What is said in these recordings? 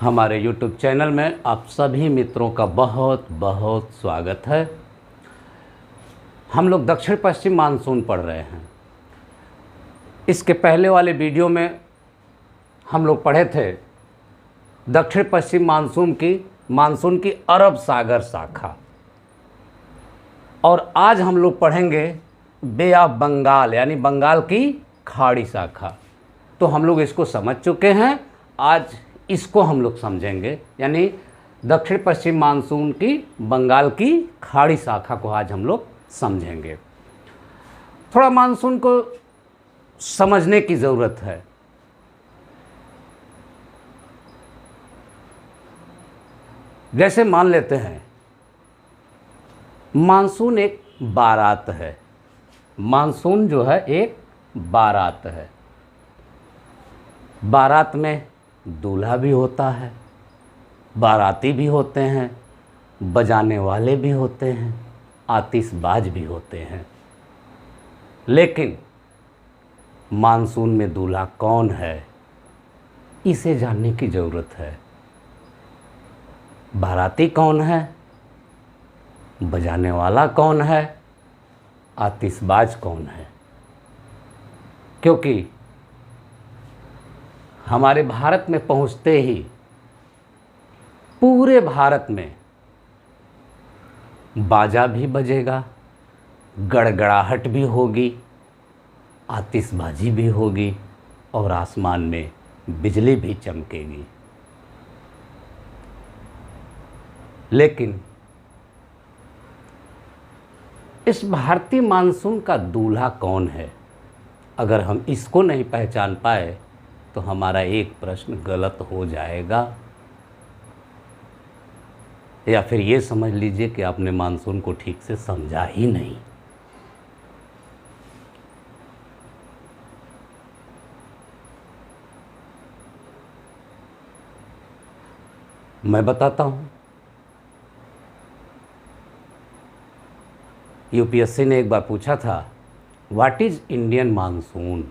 हमारे YouTube channel में आप सभी मित्रों का बहुत बहुत स्वागत है। हम लोग दक्षिण पश्चिम मानसून पढ़ रहे हैं। इसके पहले वाले वीडियो में हम लोग पढ़े थे दक्षिण पश्चिम मानसून की अरब सागर शाखा, और आज हम लोग पढ़ेंगे बे ऑफ बंगाल यानी बंगाल की खाड़ी शाखा। तो हम लोग इसको समझ चुके हैं, आज इसको हम लोग समझेंगे, यानी दक्षिण पश्चिम मानसून की बंगाल की खाड़ी शाखा को आज हम लोग समझेंगे। थोड़ा मानसून को समझने की ज़रूरत है। जैसे मान लेते हैं मानसून एक बारात है। मानसून जो है एक बारात है। बारात में दूल्हा भी होता है, बाराती भी होते हैं, बजाने वाले भी होते हैं, आतिशबाज भी होते हैं। लेकिन मानसून में दूल्हा कौन है, इसे जानने की ज़रूरत है। बाराती कौन है, बजाने वाला कौन है, आतिशबाज कौन है। क्योंकि हमारे भारत में पहुंचते ही पूरे भारत में बाजा भी बजेगा, गड़गड़ाहट भी होगी, आतिशबाजी भी होगी और आसमान में बिजली भी चमकेगी। लेकिन इस भारतीय मानसून का दूल्हा कौन है, अगर हम इसको नहीं पहचान पाए तो हमारा एक प्रश्न गलत हो जाएगा, या फिर ये समझ लीजिए कि आपने मानसून को ठीक से समझा ही नहीं। मैं बताता हूं। यूपीएससी ने एक बार पूछा था, what is Indian monsoon.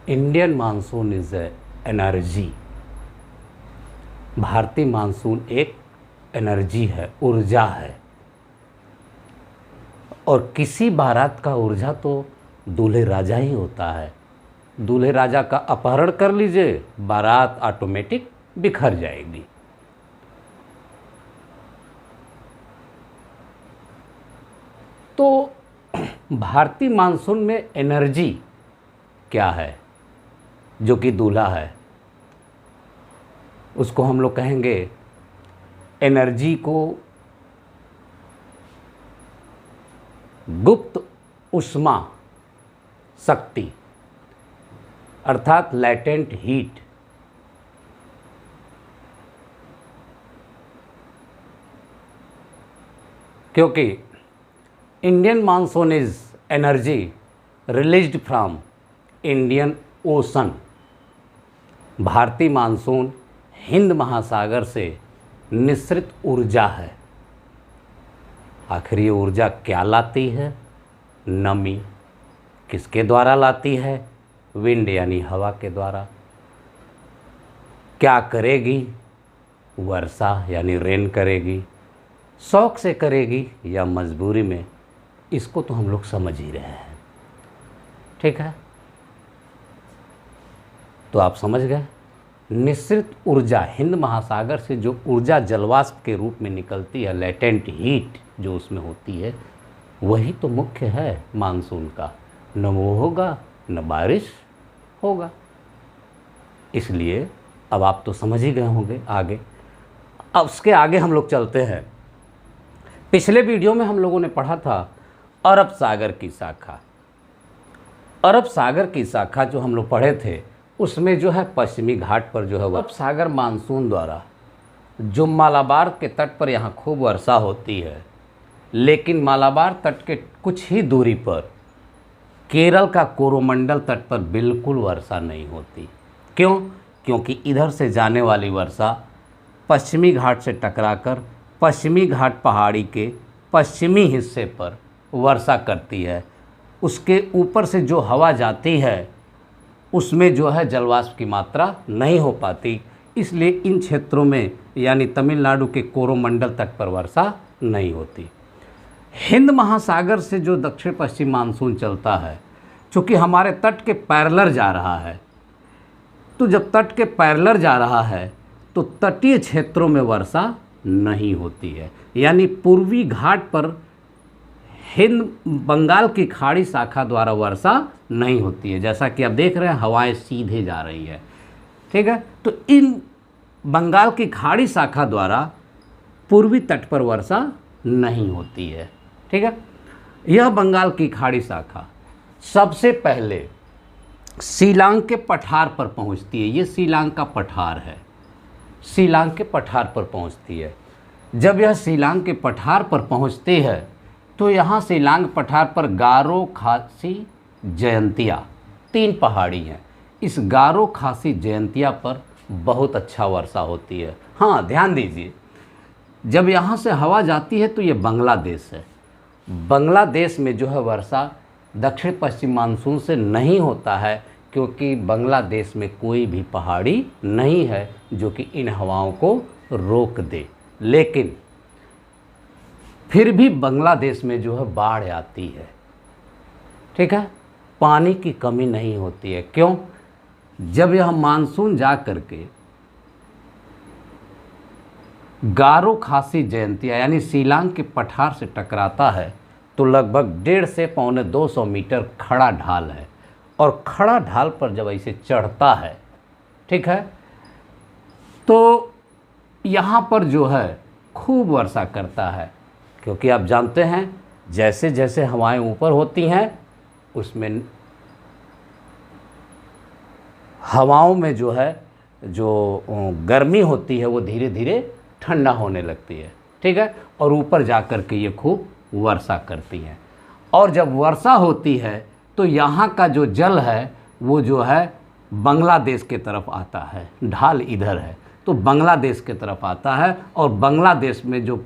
Indian monsoon is energy. भारतीय मानसून एक एनर्जी है, ऊर्जा है। और किसी बारात का ऊर्जा तो दूल्हे राजा ही होता है। दूल्हे राजा का अपहरण कर लीजिए, बारात ऑटोमेटिक बिखर जाएगी। तो भारतीय मानसून में एनर्जी क्या है, जो कि दूल्हा है, उसको हम लोग कहेंगे, एनर्जी को गुप्त उष्मा शक्ति अर्थात लैटेंट हीट। क्योंकि Indian monsoon is energy released from Indian ocean. भारतीय मानसून हिंद महासागर से निःसृत ऊर्जा है। आखिर ये ऊर्जा क्या लाती है? नमी। किसके द्वारा लाती है? विंड यानी हवा के द्वारा। क्या करेगी? वर्षा यानी रेन करेगी। शौक से करेगी या मजबूरी में, इसको तो हम लोग समझ ही रहे हैं। ठीक है, तो आप समझ गए। निःसृत ऊर्जा, हिंद महासागर से जो ऊर्जा जलवाष्प के रूप में निकलती है, लेटेंट हीट जो उसमें होती है, वही तो मुख्य है मानसून का। न वो होगा न बारिश होगा। इसलिए अब आप तो समझ ही गए होंगे। आगे, अब उसके आगे हम लोग चलते हैं। पिछले वीडियो में हम लोगों ने पढ़ा था अरब सागर की शाखा। अरब सागर की शाखा जो हम लोग पढ़े थे, उसमें जो है पश्चिमी घाट पर जो है अरब सागर मानसून द्वारा जो मालाबार के तट पर यहाँ खूब वर्षा होती है, लेकिन मालाबार तट के कुछ ही दूरी पर केरल का कोरोमंडल तट पर बिल्कुल वर्षा नहीं होती। क्यों? क्योंकि इधर से जाने वाली वर्षा पश्चिमी घाट से टकराकर पश्चिमी घाट पहाड़ी के पश्चिमी हिस्से पर वर्षा करती है। उसके ऊपर से जो हवा जाती है उसमें जो है जलवाष्प की मात्रा नहीं हो पाती, इसलिए इन क्षेत्रों में यानी तमिलनाडु के कोरोमंडल तट पर वर्षा नहीं होती। हिंद महासागर से जो दक्षिण पश्चिम मानसून चलता है, चूँकि हमारे तट के पैरेलल जा रहा है, तो जब तट के पैरेलल जा रहा है तो तटीय क्षेत्रों में वर्षा नहीं होती है, यानी पूर्वी घाट पर हिंद बंगाल की खाड़ी शाखा द्वारा वर्षा नहीं होती है। जैसा कि आप देख रहे हैं हवाएं सीधे जा रही है, ठीक है। तो इन बंगाल की खाड़ी शाखा द्वारा पूर्वी तट पर वर्षा नहीं होती है, ठीक है। यह बंगाल की खाड़ी शाखा सबसे पहले शिलांग के पठार पर पहुंचती है। ये शिलांग का पठार है, शिलांग के पठार पर पहुंचती है। जब यह शिलांग के पठार पर पहुंचती है तो यहाँ शिलांग पठार पर गारो, खासी, जयंतिया 3 पहाड़ी हैं। इस गारो, खासी, जयंतिया पर बहुत अच्छा वर्षा होती है। हाँ, ध्यान दीजिए, जब यहाँ से हवा जाती है तो ये बांग्लादेश है। बांग्लादेश में जो है वर्षा दक्षिण पश्चिम मानसून से नहीं होता है, क्योंकि बांग्लादेश में कोई भी पहाड़ी नहीं है जो कि इन हवाओं को रोक दे। लेकिन फिर भी बांग्लादेश में जो है बाढ़ आती है, ठीक है, पानी की कमी नहीं होती है। क्यों? जब यह मानसून जा करके गारो, खासी, जयंतिया यानी शिलांग के पठार से टकराता है तो लगभग 150 से 250 मीटर खड़ा ढाल है, और खड़ा ढाल पर जब ऐसे चढ़ता है, ठीक है, तो यहाँ पर जो है खूब वर्षा करता है। क्योंकि आप जानते हैं जैसे जैसे हवाएं ऊपर होती हैं उसमें हवाओं में जो है जो गर्मी होती है वो धीरे धीरे ठंडा होने लगती है, ठीक है, और ऊपर जा कर के ये खूब वर्षा करती हैं। और जब वर्षा होती है तो यहाँ का जो जल है वो जो है बांग्लादेश के तरफ आता है, ढाल इधर है तो बांग्लादेश के तरफ आता है, और बांग्लादेश में जो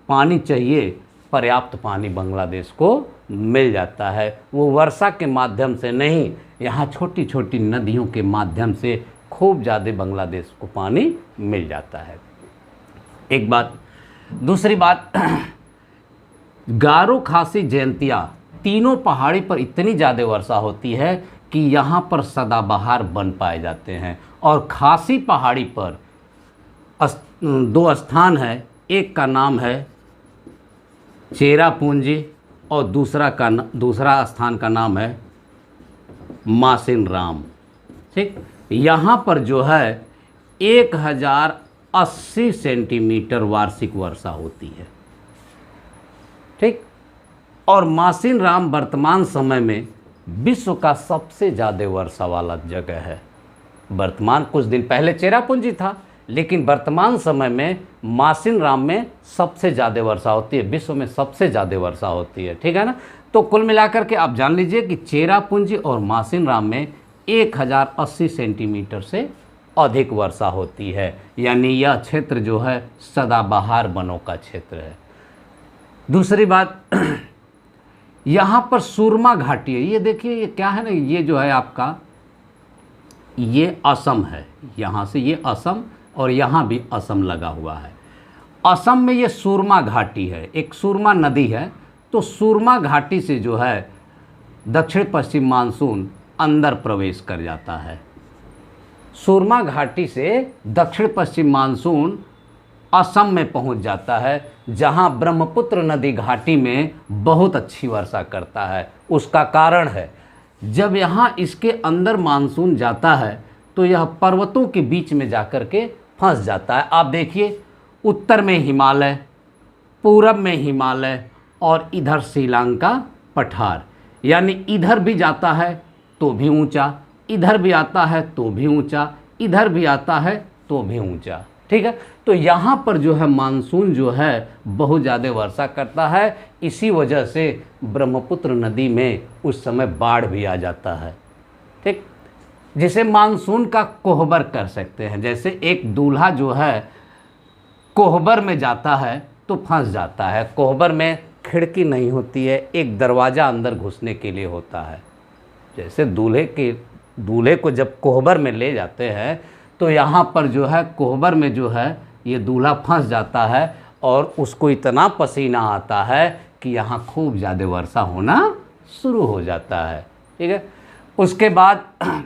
पानी चाहिए पर्याप्त पानी बांग्लादेश को मिल जाता है। वो वर्षा के माध्यम से नहीं, यहाँ छोटी छोटी नदियों के माध्यम से खूब ज़्यादा बांग्लादेश को पानी मिल जाता है। एक बात। दूसरी बात, गारो, खासी, जयंतिया तीनों पहाड़ी पर इतनी ज़्यादा वर्षा होती है कि यहाँ पर सदाबहार वन पाए जाते हैं। और खासी पहाड़ी पर 2 स्थान है, एक का नाम है चेरापूंजी और दूसरा स्थान का नाम है मासिन राम, ठीक। यहाँ पर जो है 1080 सेंटीमीटर वार्षिक वर्षा होती है, ठीक। और मासिन राम वर्तमान समय में विश्व का सबसे ज़्यादा वर्षा वाला जगह है। वर्तमान कुछ दिन पहले चेरापूंजी था, लेकिन वर्तमान समय में मासिन राम में सबसे ज़्यादा वर्षा होती है, विश्व में सबसे ज़्यादा वर्षा होती है, ठीक है ना। तो कुल मिलाकर के आप जान लीजिए कि चेरापूंजी और मासिन राम में 1080 सेंटीमीटर से अधिक वर्षा होती है, यानी यह क्षेत्र जो है सदाबहार वनों का क्षेत्र है। दूसरी बात, यहाँ पर सुरमा घाटी है। ये देखिए, ये क्या है ना, ये जो है आपका ये असम है, यहाँ से ये असम और यहाँ भी असम लगा हुआ है। असम में ये सुरमा घाटी है, एक सुरमा नदी है। तो सुरमा घाटी से जो है दक्षिण पश्चिम मानसून अंदर प्रवेश कर जाता है। सुरमा घाटी से दक्षिण पश्चिम मानसून असम में पहुंच जाता है, जहां ब्रह्मपुत्र नदी घाटी में बहुत अच्छी वर्षा करता है। उसका कारण है, जब यहाँ इसके अंदर मानसून जाता है तो यह पर्वतों के बीच में जाकर के फंस जाता है। आप देखिए, उत्तर में हिमालय, पूरब में हिमालय और इधर शिलांग का पठार, यानी इधर भी जाता है तो भी ऊंचा, इधर भी आता है तो भी ऊंचा, इधर भी आता है तो भी ऊंचा, ठीक है। तो यहाँ पर जो है मानसून जो है बहुत ज़्यादा वर्षा करता है। इसी वजह से ब्रह्मपुत्र नदी में उस समय बाढ़ भी आ जाता है, ठीक, जिसे मानसून का कोहबर कर सकते हैं। जैसे एक दूल्हा जो है कोहबर में जाता है तो फंस जाता है। कोहबर में खिड़की नहीं होती है, एक दरवाज़ा अंदर घुसने के लिए होता है। जैसे दूल्हे के दूल्हे को जब कोहबर में ले जाते हैं तो यहाँ पर जो है कोहबर में जो है ये दूल्हा फंस जाता है और उसको इतना पसीना आता है कि यहाँ खूब ज़्यादा वर्षा होना शुरू हो जाता है। ठीक है, उसके बाद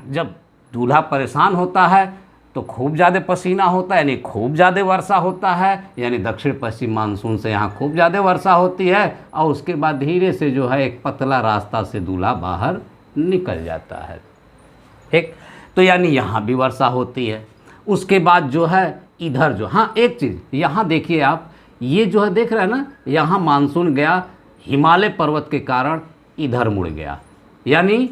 जब दूल्हा परेशान होता है तो खूब ज़्यादा पसीना होता है, यानी खूब ज़्यादा वर्षा होता है, यानी दक्षिण पश्चिम मानसून से यहाँ खूब ज़्यादा वर्षा होती है और उसके बाद धीरे से जो है एक पतला रास्ता से दूल्हा बाहर निकल जाता है। ठीक, तो यानी यहाँ भी वर्षा होती है। उसके बाद जो है इधर जो, हाँ एक चीज़ यहाँ देखिए आप, ये जो है देख रहे हैं ना, यहाँ मानसून गया, हिमालय पर्वत के कारण इधर मुड़ गया। यानी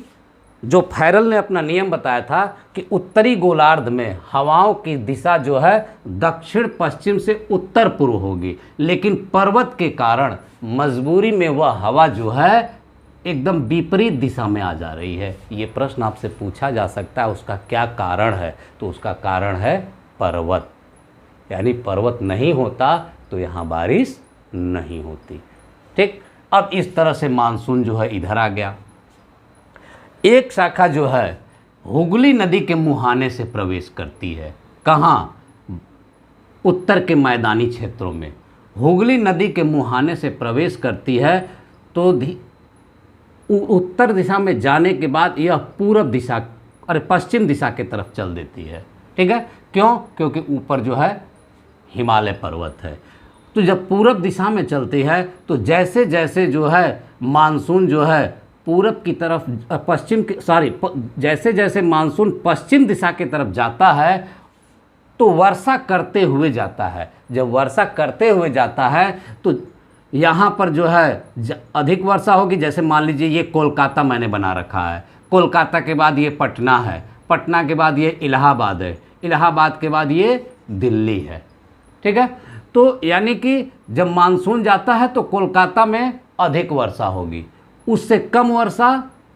जो फैरल ने अपना नियम बताया था कि उत्तरी गोलार्ध में हवाओं की दिशा जो है दक्षिण पश्चिम से उत्तर पूर्व होगी, लेकिन पर्वत के कारण मजबूरी में वह हवा जो है एकदम विपरीत दिशा में आ जा रही है। ये प्रश्न आपसे पूछा जा सकता है उसका क्या कारण है, तो उसका कारण है पर्वत। यानी पर्वत नहीं होता तो यहाँ बारिश नहीं होती। ठीक, अब इस तरह से मानसून जो है इधर आ गया। एक शाखा जो है हुगली नदी के मुहाने से प्रवेश करती है। कहाँ? उत्तर के मैदानी क्षेत्रों में हुगली नदी के मुहाने से प्रवेश करती है, तो उत्तर दिशा में जाने के बाद यह पूर्व दिशा पश्चिम दिशा की तरफ चल देती है। ठीक है, क्यों? क्योंकि ऊपर जो है हिमालय पर्वत है। तो जब पूर्व दिशा में चलती है तो जैसे जैसे जो है मानसून जो है पूरब की तरफ जैसे जैसे मानसून पश्चिम दिशा की तरफ जाता है तो वर्षा करते हुए जाता है। जब वर्षा करते हुए जाता है तो यहाँ पर जो है अधिक वर्षा होगी। जैसे मान लीजिए ये कोलकाता मैंने बना रखा है, कोलकाता के बाद ये पटना है, पटना के बाद ये इलाहाबाद है, इलाहाबाद के बाद ये दिल्ली है। ठीक है, तो यानी कि जब मानसून जाता है तो कोलकाता में अधिक वर्षा होगी, उससे कम वर्षा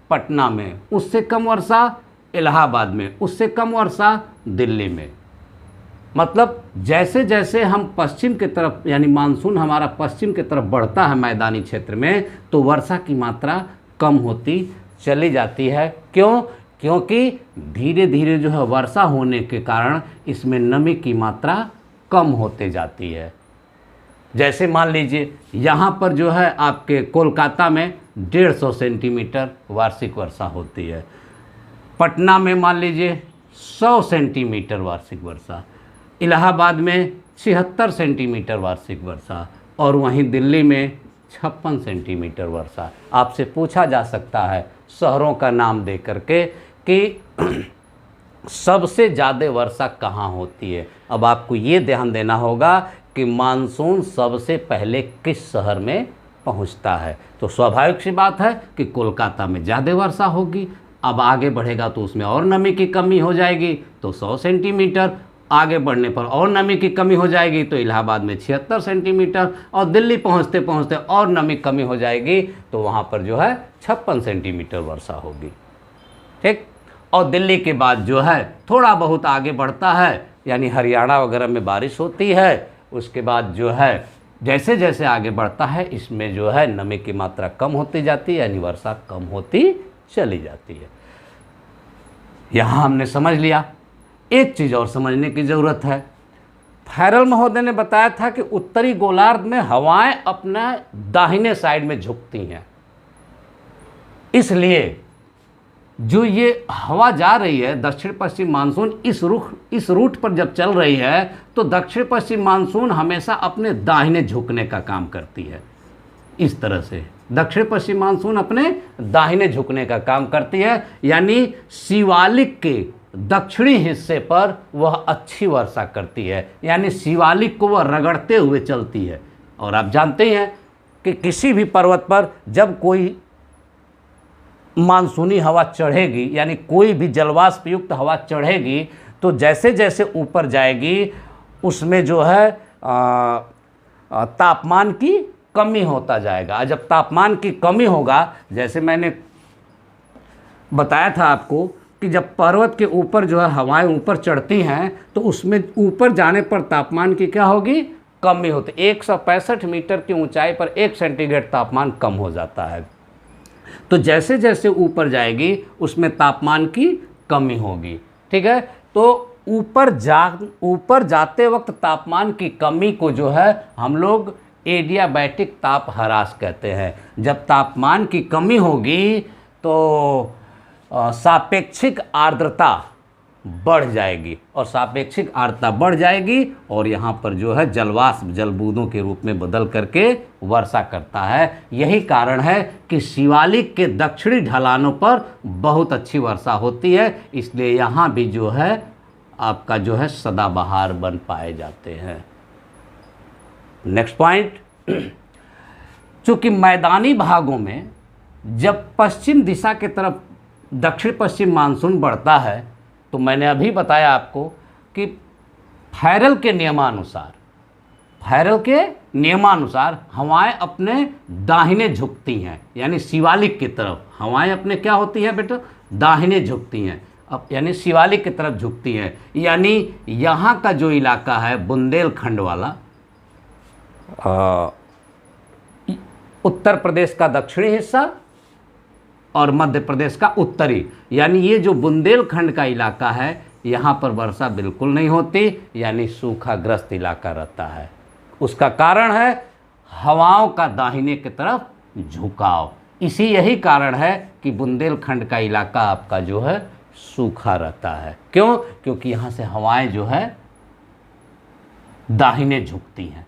पटना में, उससे कम वर्षा इलाहाबाद में, उससे कम वर्षा दिल्ली में। मतलब जैसे जैसे हम पश्चिम की तरफ, यानी मानसून हमारा पश्चिम की तरफ बढ़ता है मैदानी क्षेत्र में, तो वर्षा की मात्रा कम होती चली जाती है। क्यों? क्योंकि धीरे धीरे जो है वर्षा होने के कारण इसमें नमी की मात्रा कम होते जाती है। जैसे मान लीजिए यहाँ पर जो है आपके कोलकाता में 150 सेंटीमीटर वार्षिक वर्षा होती है, पटना में मान लीजिए 100 सेंटीमीटर वार्षिक वर्षा, इलाहाबाद में 76 सेंटीमीटर वार्षिक वर्षा और वहीं दिल्ली में 56 सेंटीमीटर वर्षा। आपसे पूछा जा सकता है शहरों का नाम दे करके कि सबसे ज़्यादा वर्षा कहाँ होती है। अब आपको ये ध्यान देना होगा कि मानसून सबसे पहले किस शहर में पहुंचता है। तो स्वाभाविक सी बात है कि कोलकाता में ज़्यादा वर्षा होगी। अब आगे बढ़ेगा तो उसमें और नमी की कमी हो जाएगी तो 100 सेंटीमीटर, आगे बढ़ने पर और नमी की कमी हो जाएगी तो इलाहाबाद में 76 सेंटीमीटर, और दिल्ली पहुंचते पहुंचते और नमी कमी हो जाएगी तो वहाँ पर जो है 56 सेंटीमीटर वर्षा होगी। ठीक, और दिल्ली के बाद जो है थोड़ा बहुत आगे बढ़ता है, यानी हरियाणा वगैरह में बारिश होती है। उसके बाद जो है जैसे जैसे आगे बढ़ता है इसमें जो है नमी की मात्रा कम होती जाती है, यानी वर्षा कम होती चली जाती है। यहाँ हमने समझ लिया। एक चीज़ और समझने की ज़रूरत है। फैरल महोदय ने बताया था कि उत्तरी गोलार्ध में हवाएं अपना दाहिने साइड में झुकती हैं, इसलिए जो ये हवा जा रही है दक्षिण पश्चिम मानसून इस रूट पर जब चल रही है तो दक्षिण पश्चिम मानसून हमेशा अपने दाहिने झुकने का काम करती है। इस तरह से दक्षिण पश्चिम मानसून अपने दाहिने झुकने का काम करती है, यानी शिवालिक के दक्षिणी हिस्से पर वह अच्छी वर्षा करती है, यानी शिवालिक को वह रगड़ते हुए चलती है। और आप जानते हैं कि किसी भी पर्वत पर जब कोई मानसूनी हवा चढ़ेगी, यानी कोई भी जलवाष्प युक्त हवा चढ़ेगी, तो जैसे जैसे ऊपर जाएगी उसमें जो है तापमान की कमी होता जाएगा। जब तापमान की कमी होगा, जैसे मैंने बताया था आपको कि जब पर्वत के ऊपर जो है हवाएं ऊपर चढ़ती हैं तो उसमें ऊपर जाने पर तापमान की क्या होगी? कमी होती। 165 मीटर की ऊंचाई पर 1 सेंटीग्रेड तापमान कम हो जाता है। तो जैसे जैसे ऊपर जाएगी उसमें तापमान की कमी होगी। ठीक है, तो ऊपर जाते वक्त तापमान की कमी को जो है हम लोग एडियाबैटिक ताप ह्रास कहते हैं। जब तापमान की कमी होगी तो सापेक्षिक आर्द्रता बढ़ जाएगी, और सापेक्षिक आर्द्रता बढ़ जाएगी और यहाँ पर जो है जलवाष्प जलबूंदों के रूप में बदल करके वर्षा करता है। यही कारण है कि शिवालिक के दक्षिणी ढलानों पर बहुत अच्छी वर्षा होती है, इसलिए यहाँ भी जो है आपका जो है सदाबहार वन पाए जाते हैं। नेक्स्ट पॉइंट, चूँकि मैदानी भागों में जब पश्चिम दिशा के तरफ दक्षिण पश्चिम मानसून बढ़ता है, तो मैंने अभी बताया आपको कि फैरल के नियमानुसार हवाएं अपने दाहिने झुकती हैं, यानी शिवालिक की तरफ हवाएं अपने क्या होती हैं बेटा, दाहिने झुकती हैं, अब यानी शिवालिक की तरफ झुकती हैं। यानी यहाँ का जो इलाका है बुंदेलखंड वाला, उत्तर प्रदेश का दक्षिणी हिस्सा और मध्य प्रदेश का उत्तरी, यानी ये जो बुंदेलखंड का इलाका है यहाँ पर वर्षा बिल्कुल नहीं होती, यानी सूखाग्रस्त इलाका रहता है। उसका कारण है हवाओं का दाहिने की तरफ झुकाव। यही कारण है कि बुंदेलखंड का इलाका आपका जो है सूखा रहता है। क्यों? क्योंकि यहाँ से हवाएं जो है दाहिने झुकती हैं।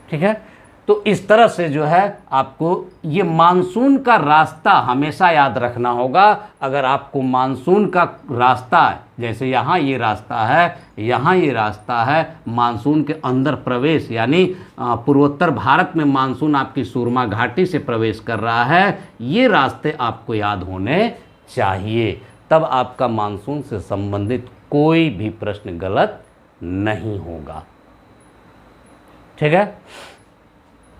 ठीक है, तो इस तरह से जो है आपको ये मानसून का रास्ता हमेशा याद रखना होगा। अगर आपको मानसून का रास्ता, जैसे यहाँ ये रास्ता है, यहाँ ये रास्ता है मानसून के अंदर प्रवेश, यानी पूर्वोत्तर भारत में मानसून आपकी सुरमा घाटी से प्रवेश कर रहा है, ये रास्ते आपको याद होने चाहिए, तब आपका मानसून से संबंधित कोई भी प्रश्न गलत नहीं होगा। ठीक है,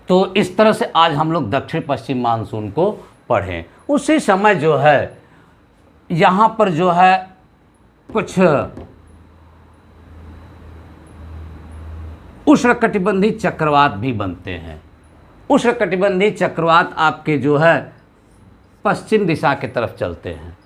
तो इस तरह से आज हम लोग दक्षिण पश्चिम मानसून को पढ़ें। उसी समय जो है यहाँ पर जो है कुछ उष्णकटिबंधीय चक्रवात भी बनते हैं। उष्णकटिबंधीय चक्रवात आपके जो है पश्चिम दिशा की तरफ चलते हैं,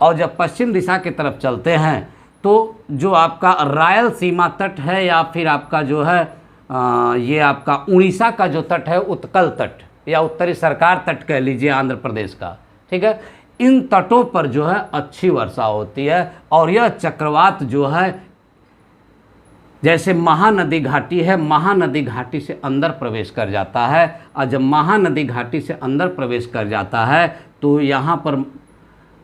और जब पश्चिम दिशा की तरफ चलते हैं तो जो आपका रायलसीमा तट है या फिर आपका जो है ये आपका उड़ीसा का जो तट है, उत्कल तट या उत्तरी सरकार तट कह लीजिए आंध्र प्रदेश का, ठीक है, इन तटों पर जो है अच्छी वर्षा होती है। और यह चक्रवात जो है जैसे महानदी घाटी है, महानदी घाटी से अंदर प्रवेश कर जाता है, और जब महानदी घाटी से अंदर प्रवेश कर जाता है तो यहाँ पर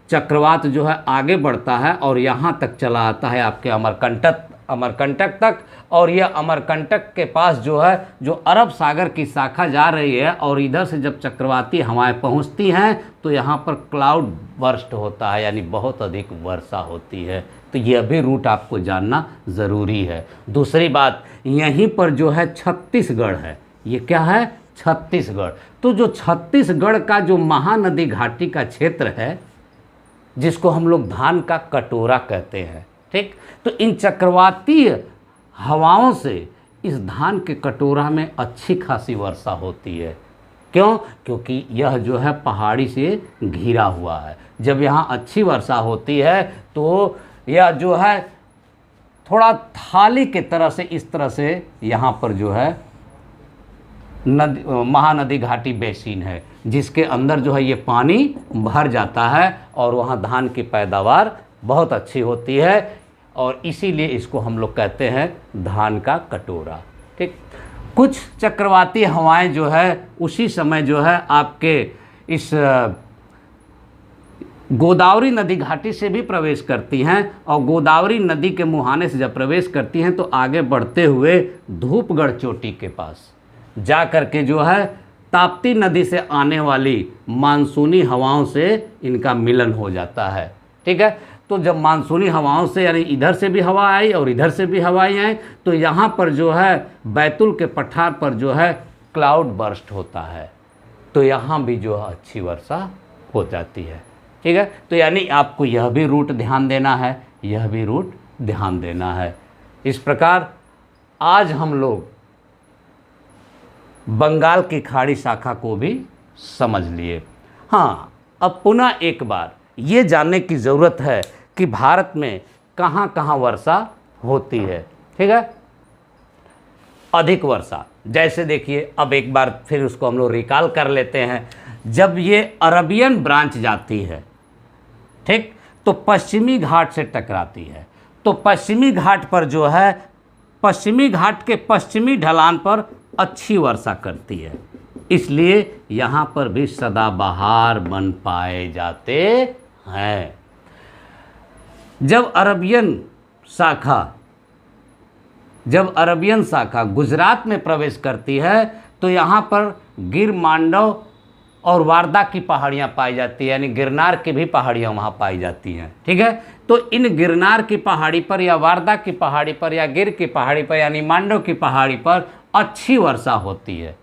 चक्रवात जो है आगे बढ़ता है और यहाँ तक चला आता है आपके अमरकंटक तक। और यह अमरकंटक के पास जो है जो अरब सागर की शाखा जा रही है, और इधर से जब चक्रवाती हवाएं पहुंचती हैं तो यहाँ पर क्लाउड बर्स्ट होता है, यानी बहुत अधिक वर्षा होती है। तो यह भी रूट आपको जानना ज़रूरी है। दूसरी बात, यहीं पर जो है छत्तीसगढ़ है। ये क्या है? छत्तीसगढ़। तो जो छत्तीसगढ़ का जो महानदी घाटी का क्षेत्र है, जिसको हम लोग धान का कटोरा कहते हैं, ठीक, तो इन चक्रवातीय हवाओं से इस धान के कटोरा में अच्छी खासी वर्षा होती है। क्यों? क्योंकि यह जो है पहाड़ी से घिरा हुआ है। जब यहाँ अच्छी वर्षा होती है तो यह जो है थोड़ा थाली के तरह से, इस तरह से यहाँ पर जो है नदी, महानदी घाटी बेसिन है, जिसके अंदर जो है ये पानी भर जाता है और वहाँ धान की पैदावार बहुत अच्छी होती है, और इसीलिए इसको हम लोग कहते हैं धान का कटोरा। ठीक, कुछ चक्रवाती हवाएं जो है उसी समय जो है आपके इस गोदावरी नदी घाटी से भी प्रवेश करती हैं, और गोदावरी नदी के मुहाने से जब प्रवेश करती हैं तो आगे बढ़ते हुए धूपगढ़ चोटी के पास जा कर के जो है ताप्ती नदी से आने वाली मानसूनी हवाओं से इनका मिलन हो जाता है। ठीक है, तो जब मानसूनी हवाओं से, यानी इधर से भी हवा आई और इधर से भी हवाएं आई, तो यहाँ पर जो है बैतूल के पठार पर जो है क्लाउड बर्स्ट होता है, तो यहाँ भी जो है अच्छी वर्षा हो जाती है। ठीक है, तो यानी आपको यह भी रूट ध्यान देना है, यह भी रूट ध्यान देना है। इस प्रकार आज हम लोग बंगाल की खाड़ी शाखा को भी समझ लिए। हाँ, अब पुनः एक बार ये जानने की ज़रूरत है कि भारत में कहाँ कहाँ वर्षा होती है। ठीक है, अधिक वर्षा, जैसे देखिए अब एक बार फिर उसको हम लोग रिकॉल कर लेते हैं। जब ये अरबियन ब्रांच जाती है, ठीक, तो पश्चिमी घाट से टकराती है, तो पश्चिमी घाट पर जो है, पश्चिमी घाट के पश्चिमी ढलान पर अच्छी वर्षा करती है, इसलिए यहाँ पर भी सदाबहार वन पाए जाते हैं। जब अरबियन शाखा गुजरात में प्रवेश करती है तो यहाँ पर गिर, मांडव और वारदा की पहाड़ियाँ पाई जाती है, यानी गिरनार की भी पहाड़ियाँ वहाँ पाई जाती हैं। ठीक है, तो इन गिरनार की पहाड़ी पर या वारदा की पहाड़ी पर या गिर की पहाड़ी पर यानी मांडव की पहाड़ी पर अच्छी वर्षा होती है,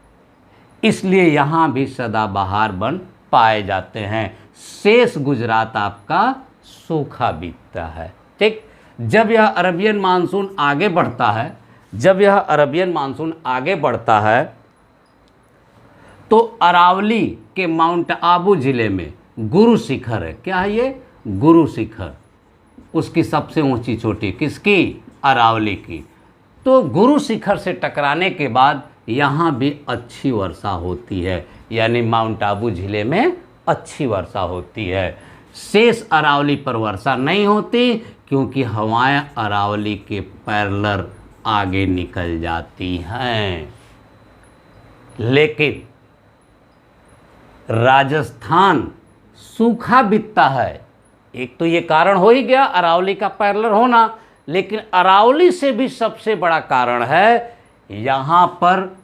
इसलिए यहाँ भी सदाबहार वन पाए जाते हैं। शेष गुजरात आपका सूखा बीतता है। ठीक, जब यह अरबियन मानसून आगे बढ़ता है तो अरावली के माउंट आबू ज़िले में गुरु शिखर है। क्या है ये? गुरु शिखर, उसकी सबसे ऊंची चोटी किसकी? अरावली की। तो गुरु शिखर से टकराने के बाद यहाँ भी अच्छी वर्षा होती है, यानी माउंट आबू ज़िले में अच्छी वर्षा होती है। शेष अरावली पर वर्षा नहीं होती क्योंकि हवाएं अरावली के पैरेलल आगे निकल जाती हैं। लेकिन राजस्थान सूखा बीतता है। एक तो ये कारण हो ही गया अरावली का पैरेलल होना, लेकिन अरावली से भी सबसे बड़ा कारण है यहाँ पर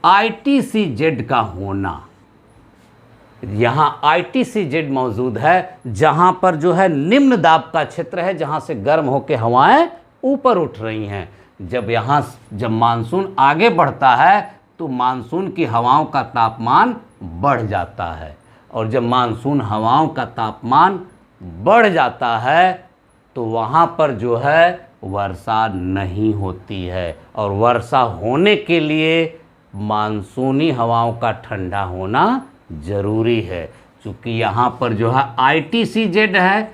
ITCZ का होना। यहाँ ITCZ मौजूद है, जहाँ पर जो है निम्न दाब का क्षेत्र है, जहाँ से गर्म होकर हवाएं ऊपर उठ रही हैं। जब मानसून आगे बढ़ता है तो मानसून की हवाओं का तापमान बढ़ जाता है, और जब मानसून हवाओं का तापमान बढ़ जाता है तो वहाँ पर जो है वर्षा नहीं होती है, और वर्षा होने के लिए मानसूनी हवाओं का ठंडा होना ज़रूरी है। चूँकि यहाँ पर जो है ITCZ है,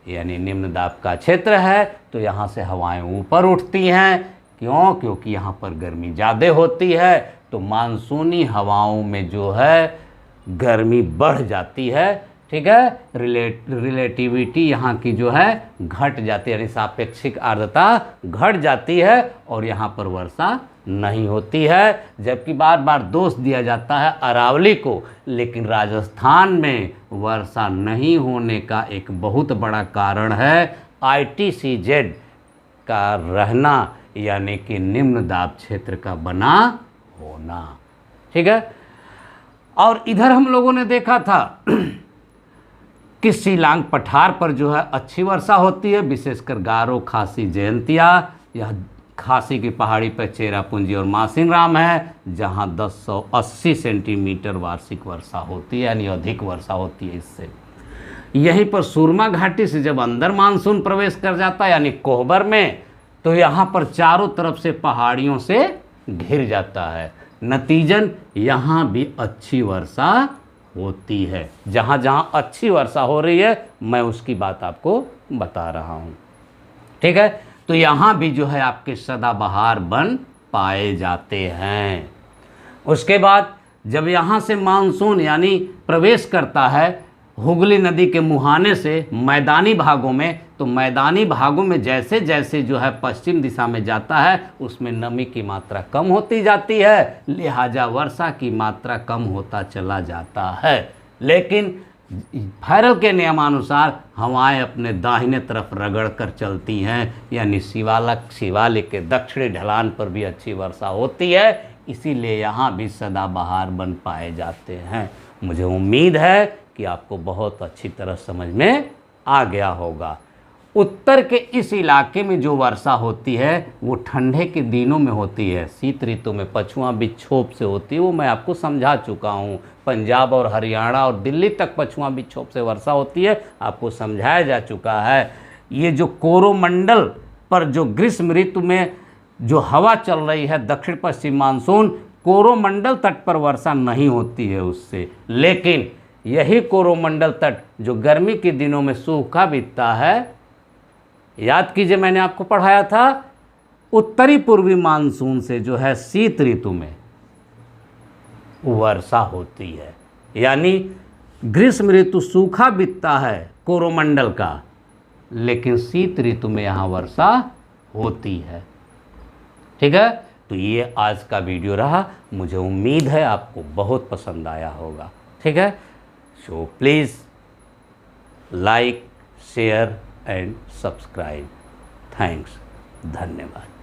यानी निम्न दाब का क्षेत्र है, तो यहाँ से हवाएं ऊपर उठती हैं। क्यों? क्योंकि यहाँ पर गर्मी ज़्यादा होती है, तो मानसूनी हवाओं में जो है गर्मी बढ़ जाती है। ठीक है, रिलेटिविटी यहाँ की जो है घट जाती है, यानी सापेक्षिक आर्द्रता घट जाती है, और यहाँ पर वर्षा नहीं होती है। जबकि बार बार दोष दिया जाता है अरावली को, लेकिन राजस्थान में वर्षा नहीं होने का एक बहुत बड़ा कारण है ITCZ का रहना, यानी कि निम्न दाब क्षेत्र का बना होना। ठीक है, और इधर हम लोगों ने देखा था कि शिलांग पठार पर जो है अच्छी वर्षा होती है, विशेषकर गारो, खासी, जयंतिया। यह खासी की पहाड़ी पर चेरापूंजी और मासिनराम है, जहां 1080 सेंटीमीटर वार्षिक वर्षा होती है, यानी अधिक वर्षा होती है इससे। यहीं पर सुरमा घाटी से जब अंदर मानसून प्रवेश कर जाता है, यानी कोहबर में, तो यहाँ पर चारों तरफ से पहाड़ियों से घिर जाता है। नतीजन यहाँ भी अच्छी वर्षा होती है। जहाँ जहाँ अच्छी वर्षा हो रही है मैं उसकी बात आपको बता रहा हूँ। ठीक है, तो यहाँ भी जो है आपके सदाबहार वन पाए जाते हैं। उसके बाद जब यहाँ से मानसून यानी प्रवेश करता है हुगली नदी के मुहाने से मैदानी भागों में, तो मैदानी भागों में जैसे जैसे जो है पश्चिम दिशा में जाता है उसमें नमी की मात्रा कम होती जाती है, लिहाजा वर्षा की मात्रा कम होता चला जाता है। लेकिन फैरल के नियमानुसार हवाएं अपने दाहिने तरफ रगड़ कर चलती हैं, यानी शिवालिक के दक्षिणी ढलान पर भी अच्छी वर्षा होती है, इसीलिए यहाँ भी सदाबहार वन पाए जाते हैं। मुझे उम्मीद है कि आपको बहुत अच्छी तरह समझ में आ गया होगा। उत्तर के इस इलाके में जो वर्षा होती है वो ठंडे के दिनों में होती है, शीत ऋतु में पछुआ विक्षोभ से होती है, वो मैं आपको समझा चुका हूँ। पंजाब और हरियाणा और दिल्ली तक पछुआ विक्षोभ से वर्षा होती है, आपको समझाया जा चुका है। ये जो कोरोमंडल पर जो ग्रीष्म ऋतु में जो हवा चल रही है दक्षिण पश्चिम मानसून, कोरोमंडल तट पर वर्षा नहीं होती है उससे, लेकिन यही कोरोमंडल तट जो गर्मी के दिनों में सूखा बीतता है, याद कीजिए मैंने आपको पढ़ाया था, उत्तरी पूर्वी मानसून से जो है शीत ऋतु में वर्षा होती है। यानी ग्रीष्म ऋतु सूखा बीतता है कोरोमंडल का, लेकिन शीत ऋतु में यहाँ वर्षा होती है। ठीक है, तो ये आज का वीडियो रहा। मुझे उम्मीद है आपको बहुत पसंद आया होगा। ठीक है, so please like, share and subscribe. Thanks, धन्यवाद।